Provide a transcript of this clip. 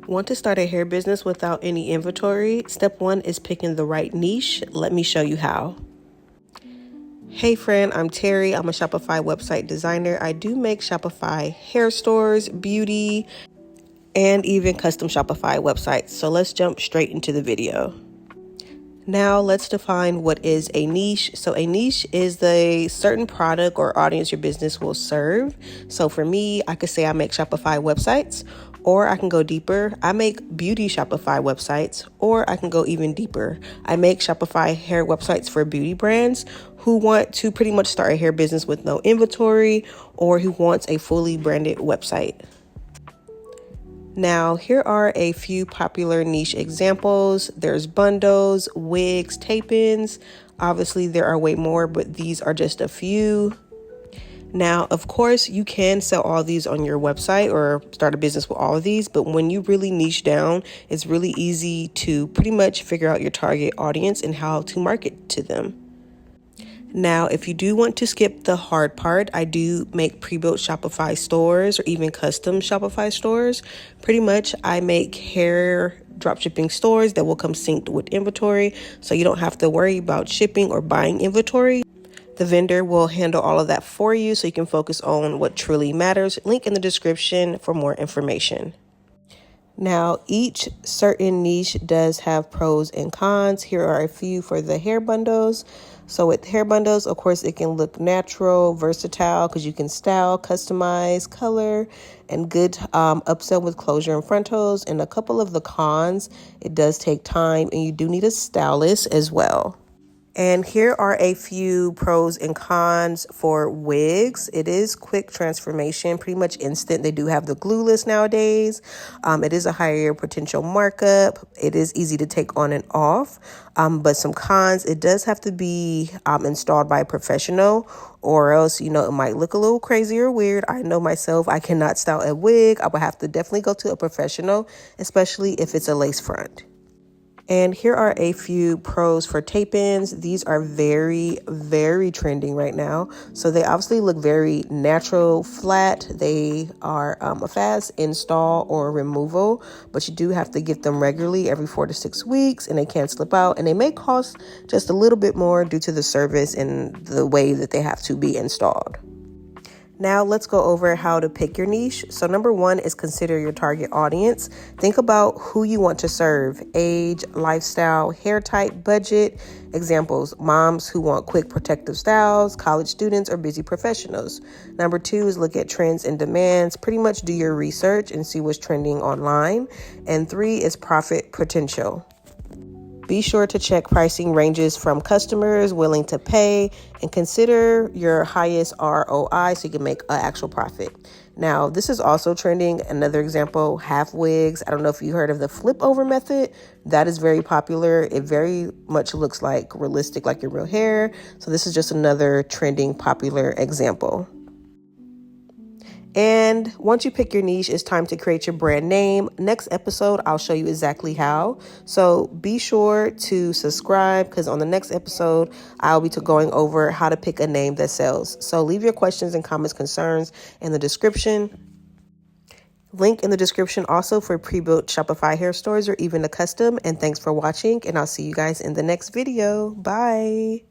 Want to start a hair business without any inventory? Step 1 is picking the right niche. Let me show you how. Hey friend, I'm Terry. I'm a Shopify website designer. I do make Shopify hair stores, beauty, and even custom Shopify websites. So let's jump straight into the video. Now let's define what is a niche. So a niche is the certain product or audience your business will serve. So for me, I could say I make Shopify websites, or I can go deeper. I make beauty Shopify websites, or I can go even deeper. I make Shopify hair websites for beauty brands who want to pretty much start a hair business with no inventory or who wants a fully branded website. Now, here are a few popular niche examples. There's bundles, wigs, tape-ins. Obviously, there are way more, but these are just a few. Now, of course, you can sell all these on your website or start a business with all of these, but when you really niche down, it's really easy to pretty much figure out your target audience and how to market to them. Now, if you do want to skip the hard part, I do make pre-built Shopify stores or even custom Shopify stores. Pretty much, I make hair dropshipping stores that will come synced with inventory, so you don't have to worry about shipping or buying inventory. The vendor will handle all of that for you so you can focus on what truly matters. Link in the description for more information. Now, each certain niche does have pros and cons. Here are a few for the hair bundles. So with hair bundles, of course, it can look natural, versatile, because you can style, customize, color, and good upsell with closure and frontals. And a couple of the cons, it does take time and you do need a stylist as well. And here are a few pros and cons for wigs. It is quick transformation, pretty much instant. They do have the glueless nowadays. It is a higher potential markup. It is easy to take on and off. But some cons, it does have to be installed by a professional, or else, it might look a little crazy or weird. I know myself, I cannot style a wig. I would have to definitely go to a professional, especially if it's a lace front. And here are a few pros for tape-ins. These are very, very trending right now. So they obviously look very natural, flat. They are a fast install or removal, but you do have to get them regularly every 4 to 6 weeks, and they can't slip out. And they may cost just a little bit more due to the service and the way that they have to be installed. Now let's go over how to pick your niche. So number 1 is consider your target audience. Think about who you want to serve: age, lifestyle, hair type, budget. Examples: moms who want quick protective styles, college students, or busy professionals. Number 2 is look at trends and demands. Pretty much do your research and see what's trending online. And 3 is profit potential. Be sure to check pricing ranges from customers willing to pay and consider your highest ROI so you can make an actual profit. Now, this is also trending. Another example, half wigs. I don't know if you heard of the flip over method. That is very popular. It very much looks like realistic, like your real hair. So this is just another trending, popular example. And once you pick your niche, it's time to create your brand name. Next episode, I'll show you exactly how. So be sure to subscribe, because on the next episode, I'll be going over how to pick a name that sells. So leave your questions and comments, concerns in the description. Link in the description also for pre-built Shopify hair stores or even a custom. And thanks for watching, and I'll see you guys in the next video. Bye.